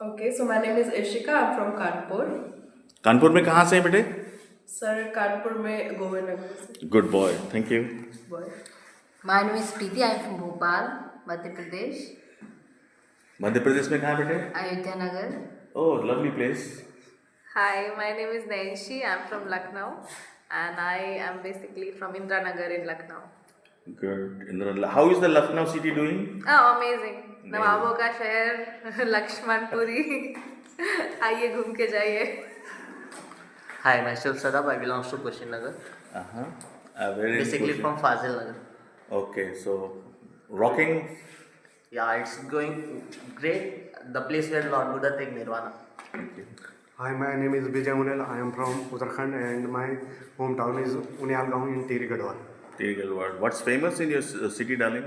Okay, so my name is Ishika. I'm from Kanpur. Kanpur में कहाँ से हैं बेटे? सर कानपुर में गोविंदनगर से। Good boy, thank you. Boy. My name is Preeti. I am from Bhopal, Madhya Pradesh, Madhya Pradesh में कहाँ बेटे? Ayodhya Nagar. Oh lovely place. Hi, my name is Nancy. I'm from Lucknow and I am basically from Indranagar in Lucknow. Good. Indra, how is the Lucknow city doing? Oh, amazing. नवाबों का शहर लक्ष्मणपुरी आइए घूम के जाइए. Hi, myself Sadab. I belong to Kushinagar. Very Basically from Fazil Nagar. Okay, so rocking. Yeah, it's going great. The place where Lord Buddha take Nirvana. Hi, my name is Vijay Unel. I am from Uttarakhand and my hometown is Unyal Gaon in Tiri Gadwal. What's famous in your city darling?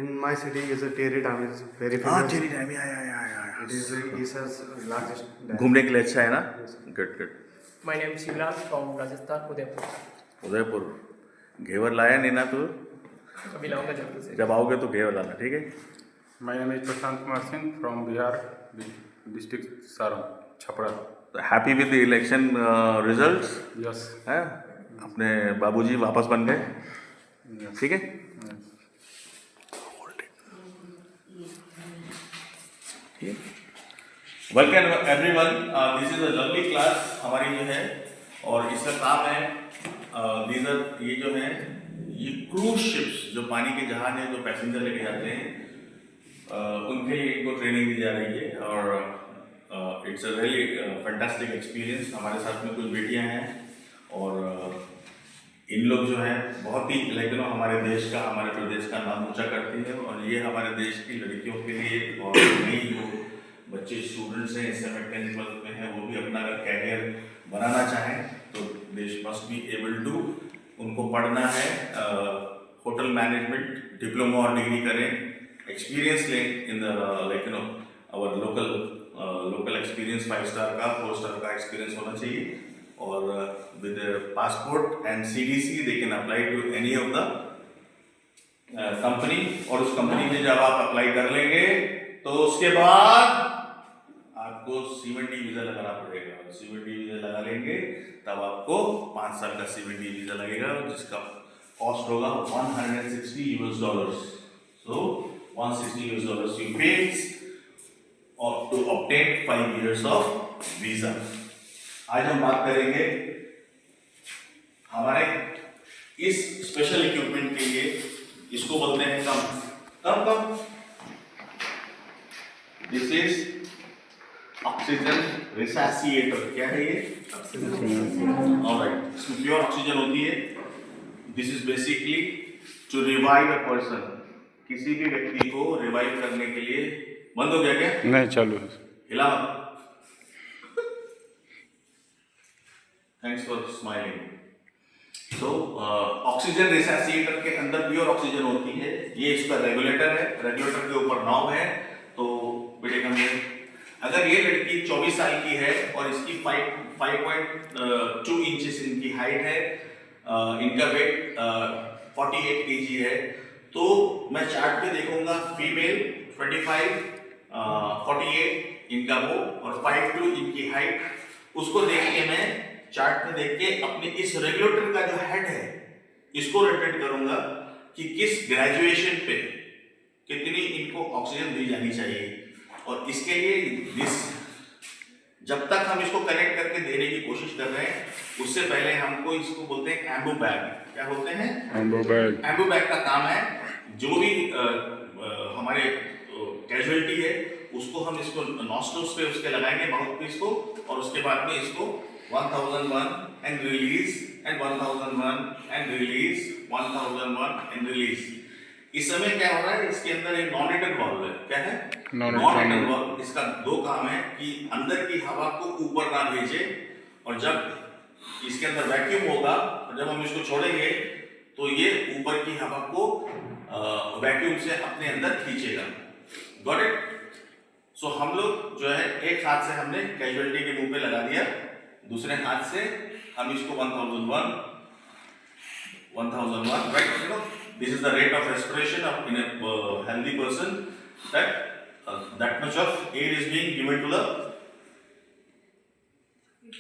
In my city is a Tiri Dam is very famous. Tehri dam, या। It is Asia's largest dam. घूमने के लिए अच्छा है ना? Good good. My name is Shivram from Rajasthan, Udaipur. Udaipur ghevar लाया नहीं ना तू? अभी लाऊंगा जल्दी से. जब आओगे तो घेवर लाना, ठीक है? My name is Prashant Kumar Singh from Bihar, district Saran, Chhapra. Happy with the election results? Yes. है? अपने बाबूजी वापस बन गए, Yes. ठीक है? Welcome everyone, this is a lovely class हमारी जो है, और इसका काम है these are ये जो है ये क्रूज शिप्स, जो पानी के जहाज हैं जो पैसेंजर लेके जाते हैं, उनके लिए इनको ट्रेनिंग दी जा रही है। और it's a really fantastic experience. हमारे साथ में कुछ बेटियां हैं और इन लोग जो है बहुत ही लाइक हमारे देश का, हमारे प्रदेश का नाम ऊंचा करती है। और ये हमारे देश की लड़कियों के लिए और नई जो बच्चे स्टूडेंट्स हैं, इस समय 10th ट्वेल्थ में हैं, वो भी अपना अगर कैरियर बनाना चाहें तो देश मस्ट बी एबल टू, उनको पढ़ना है, होटल मैनेजमेंट डिप्लोमा और डिग्री करें, एक्सपीरियंस लें in the like our local experience, 5 star का, 4 स्टार का एक्सपीरियंस होना चाहिए। और with passport and CDC they can apply to any of the company. और उस कंपनी में जब आप अप्लाई कर लेंगे तो उसके बाद आपको C1D वीज़ा लगाना पड़ेगा। C1D वीज़ा लगा लेंगे तब आपको 5 साल का C1D वीज़ा लगेगा, जिसका कॉस्ट होगा $160। सो $160 यू पे और to obtain 5 years of visa. आज हम बात करेंगे हमारे इस स्पेशल इक्विपमेंट के लिए, इसको बोलते हैं कम। This is oxygen resuscitator. क्या है ये? ऑलराइट, इसमें प्योर ऑक्सीजन होती है। This is basically to revive a person. किसी भी व्यक्ति को रिवाइव करने के लिए। बंद हो गया क्या? नहीं, चालू है. हिला मत। Thanks for smiling. तो ऑक्सीजन रिसैसिएटर के अंदर प्योर ऑक्सीजन होती है। ये इसका रेगुलेटर है, रेगुलेटर के ऊपर नॉब है। तो बेटे अगर ये लड़की 24 साल की है और इसकी 5.2 इंचेस इनकी हाइट है, इनका वेट 48 kg है, तो मैं चार्ट पे देखूंगा फीमेल 25, 48 इनका वो और 5'2" इनकी हाइट। उसको देख के मैं चार्ट में देख के अपने इस रेगुलेटर का जो हेड है इसको रोटेट करूंगा कि किस ग्रेजुएशन पे कितनी इनको ऑक्सीजन दी जानी चाहिए। और इसके लिए जब तक हम इसको कनेक्ट करके देने की कोशिश कर रहे हैं, उससे पहले हमको इसको बोलते हैं एम्बू बैग। क्या बोलते हैं? एम्बू बैग। एम्बू बैग का काम है जो भी हमारे कैजुअलिटी है उसको हम इसको नॉस्ट्रल्स पे उसके लगाएंगे, माउथपीस को, और उसके बाद में इसको 1001 and release and 1001 and release, 1001 and release. इस समय क्या हो रहा है, इसके अंदर एक नॉन-रिटर्न वाल्व है। क्या है? Non-return valve. इसका दो काम है कि अंदर की हवा को ऊपर ना भेजे, और जब इसके अंदर वैक्यूम होगा और जब हम इसको छोड़ेंगे तो ये ऊपर की हवा को वैक्यूम से अपने अंदर खींचेगा। Got it? सो हम लोग जो है एक हाथ से हमने कैजुअलिटी के मुंह पे लगा दिया, दूसरे हाथ से हम इसको 1001 right, this is the rate of respiration of in a healthy person, that that much of air is being given to the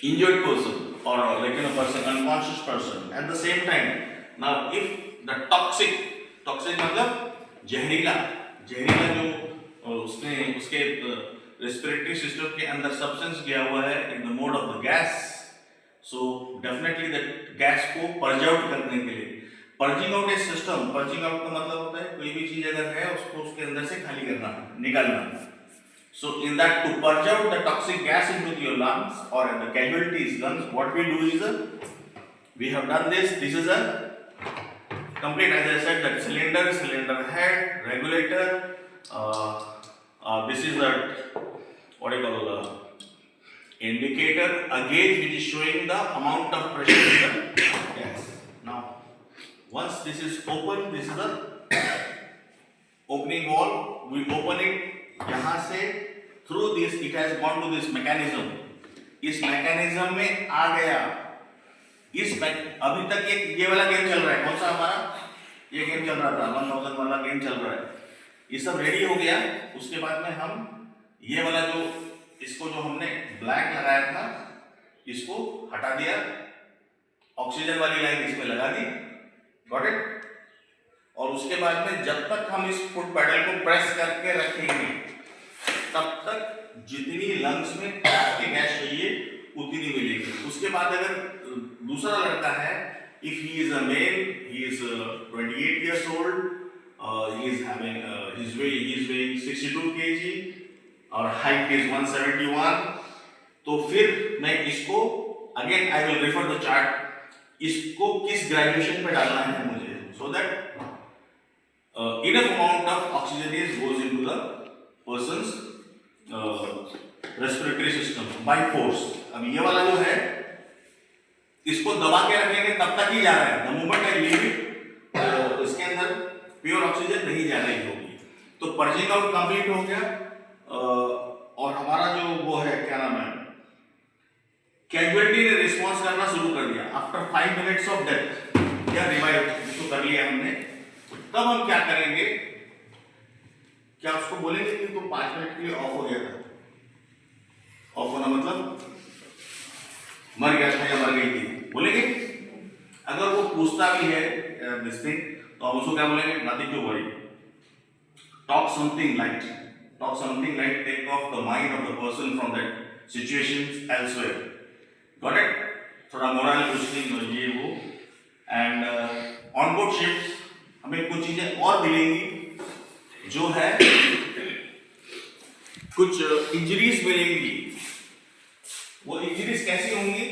injured person or like person, unconscious person. At the same time, now if the toxic मतलब जहरीला जो उसके respiratory system के अंदर substance गया हुआ है in the mode of the gas, so definitely that gas को पर्ज आउट करने के लिए पर्जिंग आउट ए सिस्टम, पर्जिंग आउट का मतलब होता है कोई भी चीज अगर है उसको उसके अंदर से खाली करना, निकालना. So in that, to purge out the toxic gas into your lungs or in the casualties lungs, what we do is we have done this. This is a complete, as I said, that cylinder head, regulator. This is a what do you call indicator, a gauge which is showing the amount of pressure in the gas. Now, once this is open, this is the opening valve. We open it. यहाँ से through this it has gone to this mechanism. इस mechanism में आ गया. अभी तक ये वाला game चल रहा है. कौन सा हमारा ये गेम चल रहा था? 1000 वाला गेम चल रहा है. ये सब रेडी हो गया. उसके बाद में हम ये वाला जो इसको जो हमने ब्लैक लगाया था इसको हटा दिया. ऑक्सीजन वाली लाइन इसमें लगा दी. Got it? और उसके बाद में जब तक हम इस फुट पैडल को प्रेस करके रखेंगे तब तक जितनी लंग्स में की गैस चाहिए उतनी मिलेगी. उसके बाद अगर दूसरा लड़का है, if he is a male, he is 28 years old, he is having he is weighing 62 kg और हाइट इज 171, तो फिर मैं इसको again I will refer the chart, इसको किस ग्रेजुएशन पे डालना है मुझे, so that enough amount of oxygen goes into the person's respiratory system by force. अब ये वाला जो है इसको दबा के रखेंगे तब तक ही जा रहा है. The moment I leave it इसके अंदर प्योर ऑक्सीजन नहीं जा रही होगी. तो पर्जिंग आउट कंप्लीट हो गया. और हमारा जो वो है क्या नाम है, कैजुअलिटी ने रिस्पॉन्स करना शुरू कर दिया. आफ्टर 5 minutes ऑफ डेथ या रिवाइव इसको कर लिया हमने. तब हम क्या करेंगे, क्या उसको बोलेंगे कि तो 5 मिनट के लिए ऑफ हो गया था? ऑफ होना मतलब मर गया था या मर गई थी बोलेंगे? अगर वो पूछता भी है दिस थिंग तो हम उसको क्या बोलेंगे? Nothing to worry, talk something light, take off the mind of the person from that situations elsewhere. Got it? थोड़ा मोरल बूस्टिंग ये वो. एंड ऑन बोर्ड शिप्स हमें कुछ चीजें और मिलेंगी जो है कुछ इंजरीज मिलेंगी. वो इंजरीज कैसी होंगी?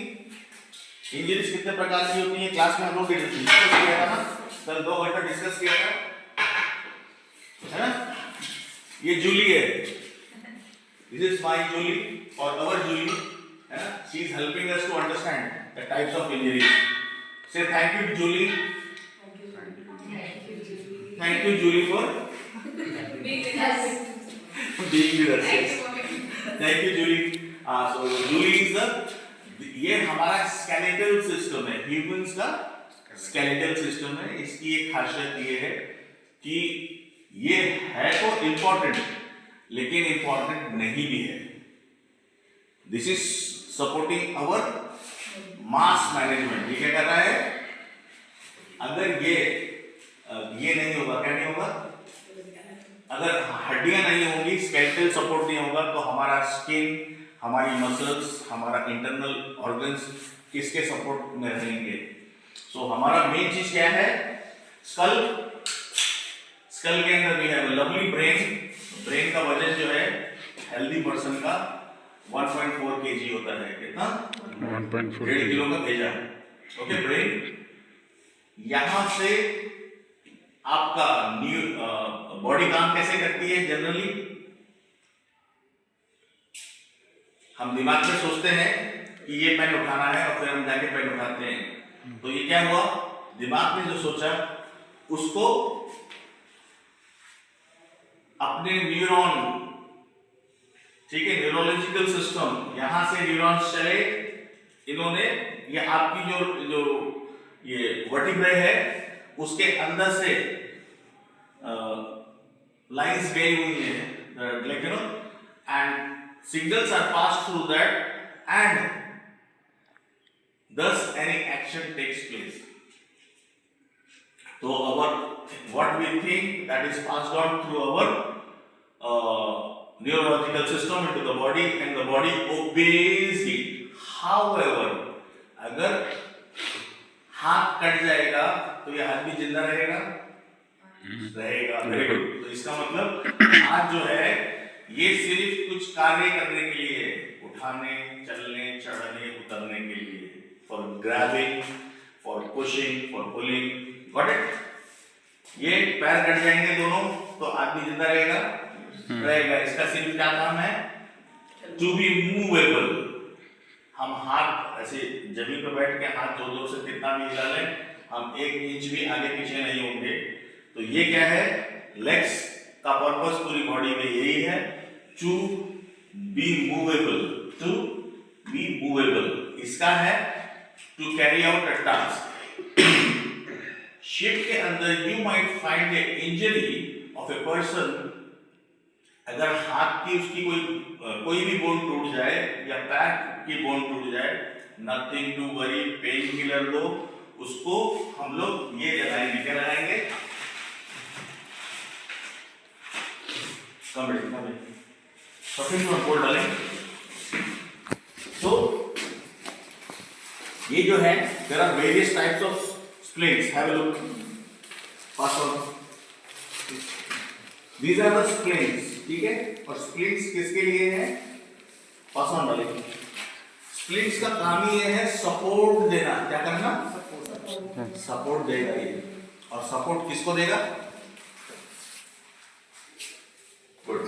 इंजरीज कितने प्रकार की होती है क्लास में हम लोग डिस्कस किया था ना, कल 2 घंटा डिस्कस किया था, है ना? ये जूली है, दिस इज माय जूली और अवर जूली, है ना? She is helping us to understand the types of injuries. Say thank you Julie. Thank you, Julie, for being with us. Thank you, Julie. So Julie is ये हमारा skeletal system है, humans का skeletal system है. इसकी एक खासियत ये है कि ये है तो important, लेकिन important नहीं भी है. This is supporting our mass management. ये क्या कर रहा है? अगर ये नहीं होगा, क्या नहीं होगा? अगर हड्डियां नहीं होंगी, स्केलेटल सपोर्ट नहीं होगा, तो हमारा स्किन, हमारी मसल्स, हमारा इंटरनल ऑर्गन्स किसके सपोर्ट में रहेंगे? सो हमारा मेन चीज क्या है? स्कल के अंदर भी है लवली ब्रेन. ब्रेन का वजन जो है हेल्दी पर्सन का 1.4 kg होता है. कितना? 1.4 किलो का भेजा. ओके, ब्रेन यहां से आपका बॉडी काम कैसे करती है? जनरली हम दिमाग में सोचते हैं कि ये पेन उठाना है और फिर हम जाके पेन उठाते हैं. तो ये क्या हुआ? दिमाग में जो सोचा उसको अपने न्यूरॉन, ठीक है, न्यूरोलॉजिकल सिस्टम, यहां से न्यूरॉन्स चले. इन्होंने ये आपकी जो ये वर्टिब्रे है उसके अंदर से लाइंस गई हुई है. The like and signals are passed through that, and thus any action takes place. So what we think that is passed on through our neurological system into the body, and the body obeys it. However, अगर हाथ cut जाएगा तो ये हाथ भी जिंदा रहेगा, very good. तो इसका मतलब हाथ जो है ये सिर्फ कुछ कार्य करने के लिए है, उठाने, चलने, चढ़ने, उतरने के लिए, for grabbing, for pushing, for pulling, got it? ये पैर कट जाएंगे दोनों तो आदमी जिंदा रहेगा। इसका सिर्फ क्या काम है? To be movable. हम हाथ ऐसे जमीन पर बैठ के हाथ जोर से कितना भी हिला लें, हम 1 इंच भी आगे पीछे नहीं होंगे। तो ये क्या है? लेग्स का पर्पस पूरी बॉडी में यही है, to be movable, to be movable. इसका है to carry out a task. Ship के अंदर you might find a injury of a person. अगर हाथ की उसकी कोई भी बोन टूट जाए या पैर की बोन टूट जाए, nothing to worry, pain killer दो उसको, हम लोग ये लगाएंगे। क्या लगाएंगे? बोल डालेंगे। तो ये जो है, there are various types of splints, have a look, pass on. These are the splints, ठीक है? और स्प्लिंट्स किसके लिए है? पास ऑन डालेंगे। स्प्लिंट्स का काम ही ये है सपोर्ट देना। क्या करना? सपोर्ट देगा ये। और सपोर्ट किसको देगा? गुड।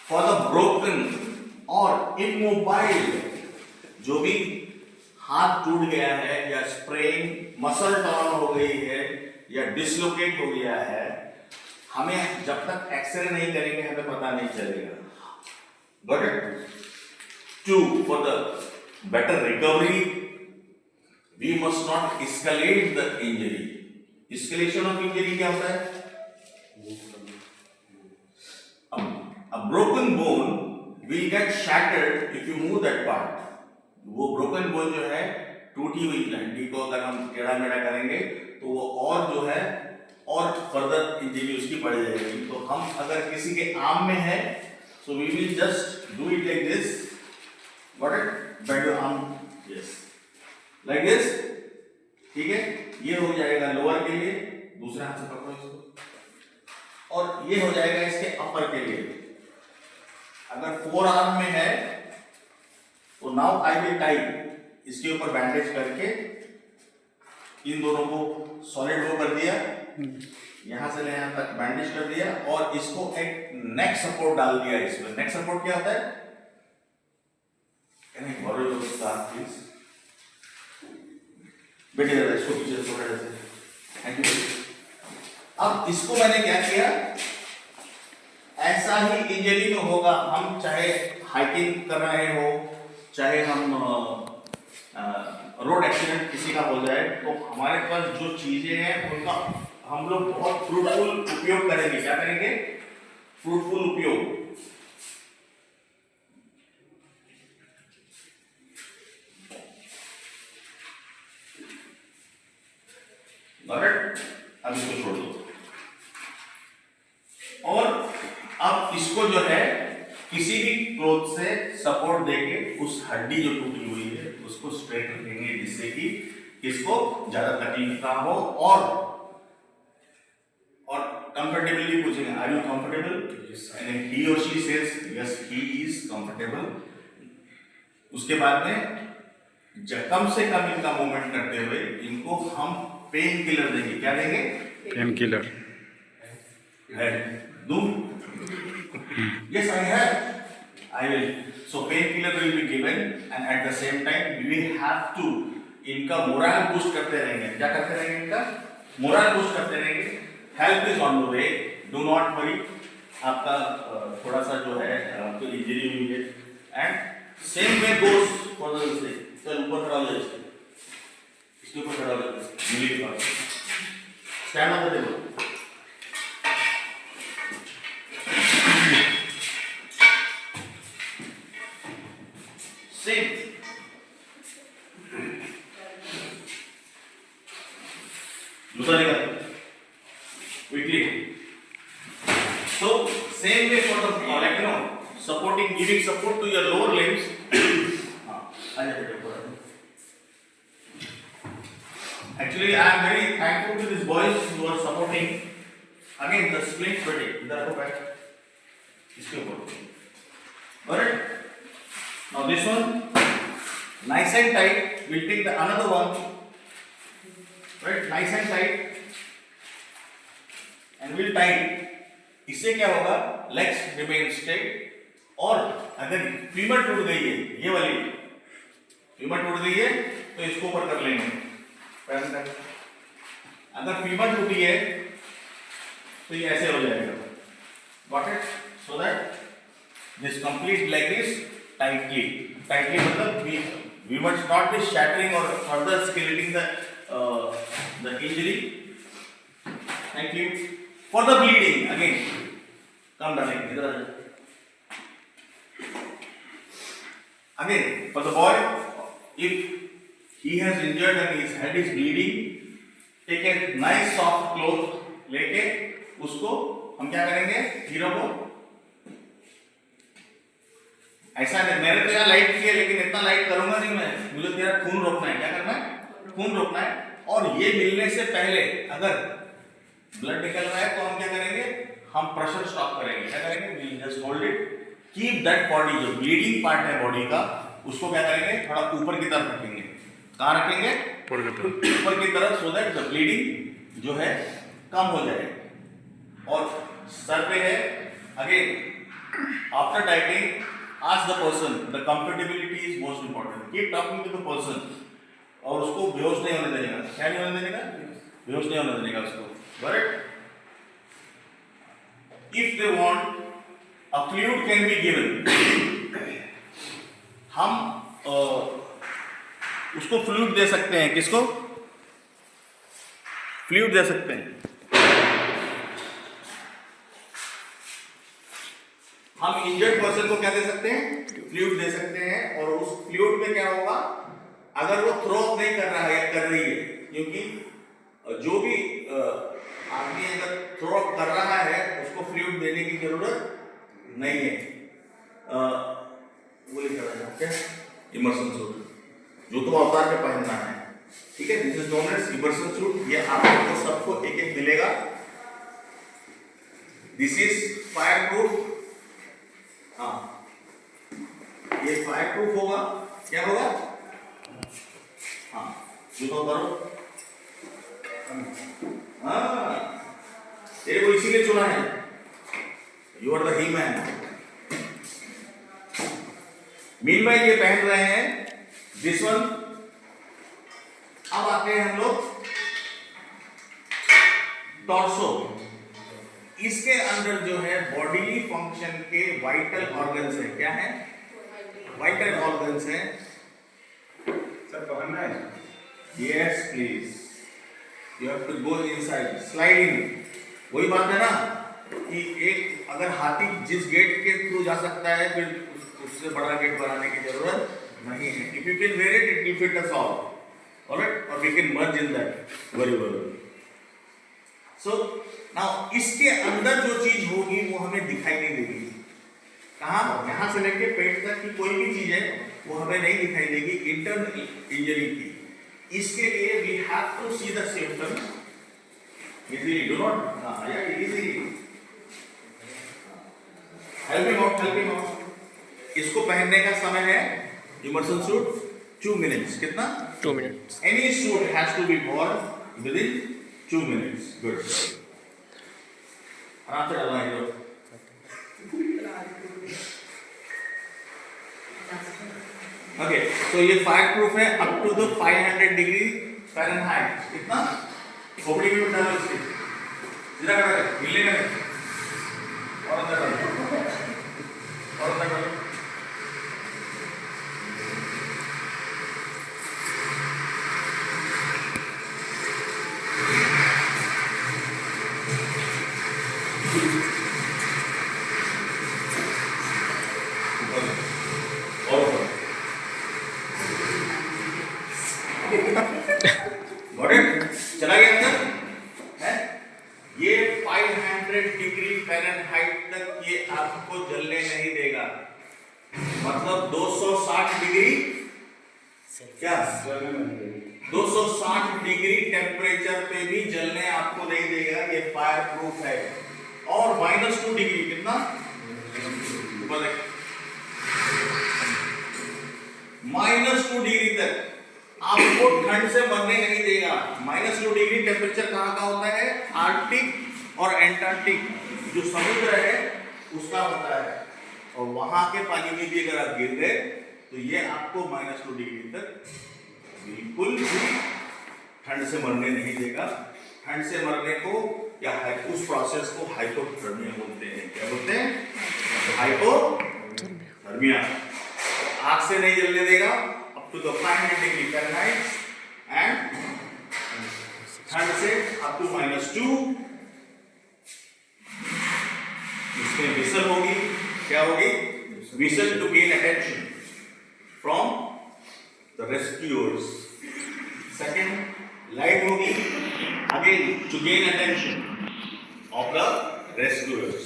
फॉर द ब्रोकन और इमोबाइल, जो भी हाथ टूट गया है या स्प्रेन, मसल टर्न हो गई है या डिसलोकेट हो गया है, हमें जब तक एक्सरे नहीं करेंगे हमें पता नहीं चलेगा। Got it? 2, for the better recovery, we must not escalate the injury. Escalation of injury क्या होता है? A broken bone will get shattered if you move that part. वो broken bone जो है, टूटी हुई हड्डी को अगर हम टेढ़ा मेढ़ा करेंगे तो वो और जो है और फर्दर इंजरी उसकी बढ़ जाएगी। तो हम अगर किसी के आर्म में है, so we will just do it like this. Got it? Bend your arm, yes, like this, ठीक है? ये हो जाएगा लोअर के लिए, दूसरे हाथ से पकड़ो इसको, और ये हो जाएगा इसके अपर के लिए। अगर फोर आर्म में है तो नाउ आई विल टाई, इसके ऊपर बैंडेज करके इन दोनों को सॉलिड वो कर दिया, यहां से यहां तक बैंडेज कर दिया, और इसको एक नेक सपोर्ट डाल दिया इसमें। नेक सपोर्ट क्या होता है? Can I borrow your scarf, please? बेटे जरा इसको पीछे से पकड़ लेते हैं। Thank you. अब इसको मैंने क्या किया, ऐसा ही इंजरी में होगा, हम चाहे हाइकिंग कर रहे हो, चाहे हम रोड एक्सीडेंट किसी का हो जाए, तो हमारे पास जो चीजें हैं उनका हम लोग बहुत फ्रूटफुल उपयोग करेंगे। क्या करेंगे? फ्रूटफुल उपयोग। अब इसको छोड़ दो, और अब इसको जो है किसी भी क्लोथ से सपोर्ट देके उस हड्डी जो टूटी हुई है उसको स्ट्रेट रखेंगे, जिससे कि इसको ज्यादा तकलीफ ना हो, और कंफर्टेबली पूछेंगे, are you comfortable? And he और she says yes he is comfortable. उसके बाद में कम से कम इनका मूवमेंट करते हुए इनको हम पेन किलर देंगे। क्या देंगे? Pain killer. Do? Yes, I have. I will. So pain killer will be given, and at the same time we will have to इनका मोरल बूस्ट करते रहेंगे। क्या करते रहेंगे? इनका मोरल बूस्ट करते रहेंगे। Help is on the way, do not worry. आपका थोड़ा सा जो है आपको इंजरी हुई है, and same way goes for the से। चल ऊपर खड़ा हो जाए, इसके ऊपर खड़ा हो जाए, मिली के पास stand on the table. same way for the like supporting, giving support to your lower limbs. Actually, I am very thankful to these boys who are supporting. Again, the split spreading. इधर को बैठ. इसके ऊपर. Alright. Now this one, nice and tight. We'll take the another one. Right, nice and tight. And we'll tighten. इससे क्या होगा? Legs remain straight. और अगर फीमर टूट गई है, ये वाली फीमर टूट गई है, तो इसको ऊपर कर लेंगे. अगर फीमर टूटी है, तो ये ऐसे हो जाएगा. Got it? So that this complete leg is tightly मतलब we must not be shattering or further skeleting the injury. Thank you. For the bleeding again, come darling, इधर आ जाओ. Again, for the boy, if he has injured and his head is bleeding, take a nice soft cloth लेके उसको हम क्या करेंगे, hero को ऐसा नहीं. मैंने तो यहाँ लाइट की है, लेकिन इतना लाइट करूंगा नहीं मैं. मुझे तेरा खून रोकना है. क्या करना है? खून रोकना है. और ये मिलने से पहले अगर ब्लड निकल रहा है तो हम क्या करेंगे, हम प्रेशर स्टॉप करेंगे. क्या करेंगे? We just hold it, keep that body, जो ब्लीडिंग पार्ट है बॉडी का, उसको क्या करेंगे, थोड़ा ऊपर की तरफ रखेंगे. कहाँ रखेंगे? ऊपर की तरफ, सो दैट द ब्लीडिंग जो है कम हो जाए. और सर पे है. Again after टाइटिंग, ask the person, the comfortability is most important. Keep talking to the person. और उसको बेहोश नहीं होने देने का. क्या नहीं होने देने का? बेहोश नहीं होने देने का उसको. Correct? If they want, a fluid can be given. हम उसको फ्लूइड दे सकते हैं. किसको? फ्लूइड दे सकते हैं. हम इंजर्ड पर्सन को क्या दे सकते हैं? फ्लूइड दे सकते हैं. और उस फ्लूइड में क्या होगा, अगर वो थ्रो अप नहीं कर रहा है या कर रही है, क्योंकि जो भी आदमी अगर थ्रो अप कर रहा है उसको फ्लूइड देने की जरूरत नहीं है. वो लिखा है इमर्सन सूट, जो तो अवतार पे पहनना है. ठीक है, this is known as immersion suit. ये आपको सबको एक एक मिलेगा. This is fireproof. हाँ, ये फायर प्रूफ होगा. क्या होगा? हाँ, जूता उतारो. हाँ, तेरे को इसीलिए चुना है. You are the he man. Meanwhile ये पहन रहे हैं दिस वन. अब आते हैं हम लोग टॉर्सो. इसके अंदर जो है बॉडीली फंक्शन के वाइटल ऑर्गन्स है. क्या है? वाइटल ऑर्गन्स है. सर पहनना है. Yes please, you have to go inside, slide in. वही बात है ना कि एक अगर हाथी जिस गेट के थ्रू जा सकता है, फिर उससे बड़ा गेट बनाने की जरूरत नहीं है. If you can wear it, it will fit us all. Alright, और we can merge in that very well. So now इसके अंदर जो चीज होगी वो हमें दिखाई नहीं देगी. कहाँ? यहाँ से लेके पेट तक की कोई भी चीज है वो हमें नहीं दिखाई देगी इंटरनल इंजरी की. इसके लिए we have to see the symptom easily. Do not easily help me out. इसको पहनने का समय है इमर्सन सूट 2 मिनट्स. कितना? 2 minutes. Any suit has to be worn within 2 minutes. Good. आराम से डालना है. Okay, so ये फायर प्रूफ है up to the 500 degree Fahrenheit. कितना? खोपड़ी में डालो इसके. सीधा करो, हिले करो. और अंदर डालो. और अंदर डालो. चला गया अंदर है. ये 500 आपको जलने नहीं देगा, मतलब 260 डिग्री क्या 260 डिग्री टेम्परेचर पे भी जलने आपको नहीं देगा, ये फायर प्रूफ है। और -2 डिग्री कितना -2 डिग्री तक आपको ठंड से मरने नहीं देगा। -2 डिग्री टेम्परेचर कहाँ का होता है? आर्कटिक और एंटार्क्टिक जो समुद्र है उसका होता है, और वहां के पानी में भी अगर आप गिर गए तो ये आपको -2 डिग्री तक बिल्कुल भी ठंड से मरने नहीं देगा। ठंड से मरने को या उस प्रोसेस को हाइपोथर्मिया बोलते हैं। क्या बोलते हैं? हाइपोथर्मिया। आग से नहीं जलने देगा up to the 500 degree fahrenheit, and ठंड से अप टू -2। इसमें विसल होगी, क्या होगी? Whistle to gain attention from the rescuers. Second light होगी again to gain attention of the rescuers.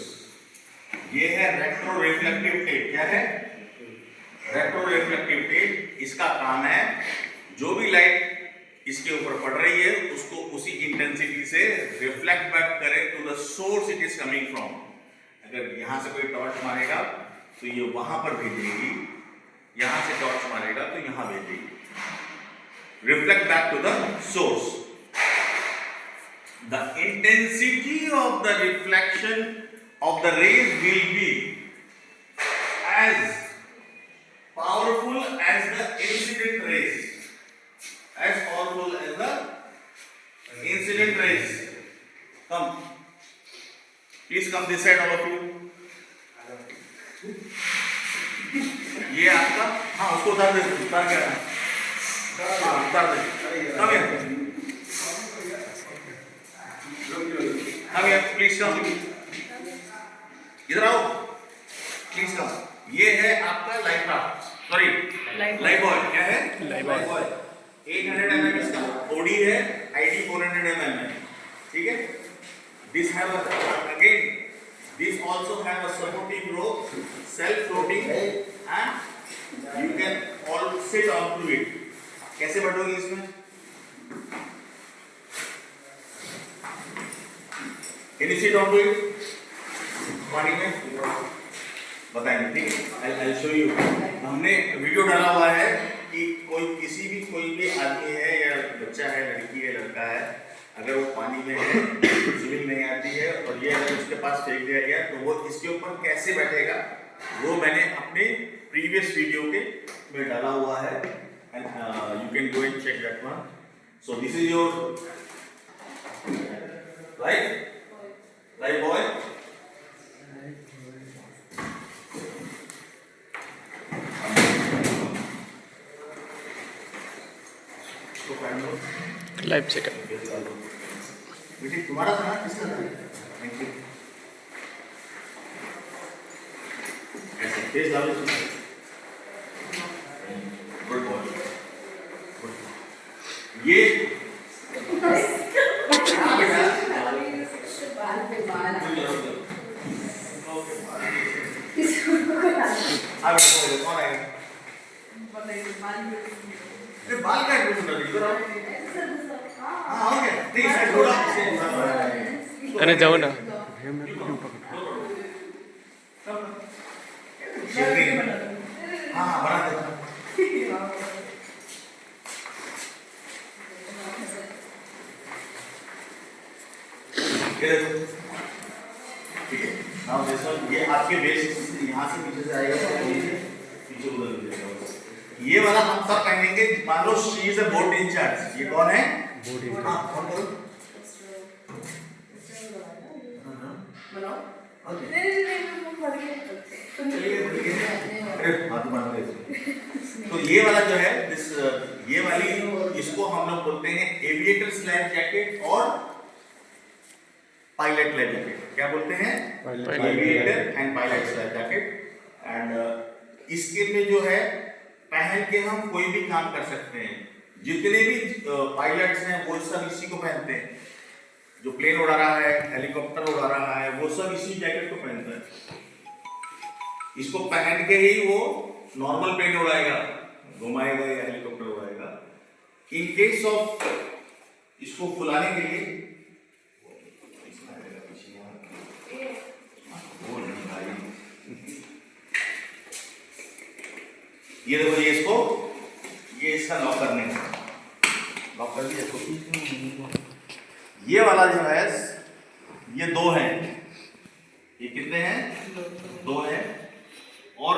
ये है रेट्रो रिफ्लेक्टिव टेप। क्या है? Retro reflective tape. इसका काम है जो भी लाइट इसके ऊपर पड़ रही है उसको उसी इंटेंसिटी से रिफ्लेक्ट बैक करे to the source it is coming from. अगर यहां से कोई टॉर्च मारेगा तो ये वहां पर भेजेगी, यहां से टॉर्च मारेगा तो यहां भेजेगी। Reflect back to the source. The intensity of the reflection of the rays will be as powerful as the incident rays, as powerful as the incident rays. Come, please come this side, all of you. ये आपका, हाँ उसको उतार दे, उतार के आना, हाँ उतार दे, come here, come here, please come, इधर आओ, please come. ये है आपका life raft, sorry life buoy. क्या है? Life buoy. 800 mm इसका बॉडी है, ID 400 mm है, ठीक है। This have again this also have a supporting rope, self floating, and you can all sit on to it. कैसे बैठोगे इसमें? Can you sit on to it? पानी में बताएंगे, ठीक है। I'll show you. हमने वीडियो डाला हुआ है कि कोई भी आदमी है या बच्चा है, लड़की है, लड़का है, अगर वो पानी में है, स्विमिंग नहीं आती है और ये अगर उसके पास फेंक दिया गया तो वो इसके ऊपर कैसे बैठेगा, वो मैंने अपने प्रीवियस वीडियो के में डाला हुआ है, and you can go and check that one. So this is your life buoy. Life setup बेटी तुम्हारा था ना, किसका था? Thank you. ऐसे फेस डालो, गुड बॉय। ये हाँ बेटा, कौन आएगा? बाल का इधर आओ। हाँ ओके, ठीक है, थोड़ा अरे जाओ ना। हाँ बना दे। ठीक है, नाउ दिस वन, ये आपके बेस यहाँ से पीछे से आएगा, पीछे उधर जाएगा। ये वाला हम सब पहनेंगे। मान लो she is a boat incharge. ये कौन है? Boat incharge. हाँ कौन बोल? तो ये वाला जो है ये वाली, इसको हम लोग बोलते हैं एविएटर स्लैब जैकेट और पायलट स्लैब जैकेट। क्या बोलते हैं? Aviator and pilot slab jacket. And इसके में जो है पहन के हम कोई भी काम कर सकते हैं। जितने भी पायलट्स हैं वो सब इसी को पहनते हैं। जो प्लेन उड़ा रहा है, हेलीकॉप्टर उड़ा रहा है, वो सब इसी जैकेट को पहनता है। इसको पहन के ही वो नॉर्मल प्लेन उड़ाएगा, घुमाएगा या हेलीकॉप्टर उड़ाएगा। इन केस ऑफ इसको फुलाने के लिए ये देखो, ये इसको, ये इसका लॉक करने का, लॉक कर दिया इसको। ये वाला जो है, ये 2 हैं, ये कितने हैं? 2 हैं। और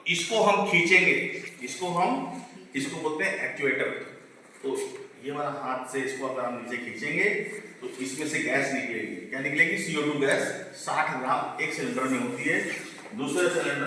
इसको हम खींचेंगे, इसको बोलते हैं एक्चुएटर। तो ये वाला हाथ से इसको अगर हम नीचे खींचेंगे तो इसमें से गैस निकलेगी। क्या निकलेगी? CO2 गैस 60 ग्राम एक सिलेंडर में होती है। दूसरे सिलेंडर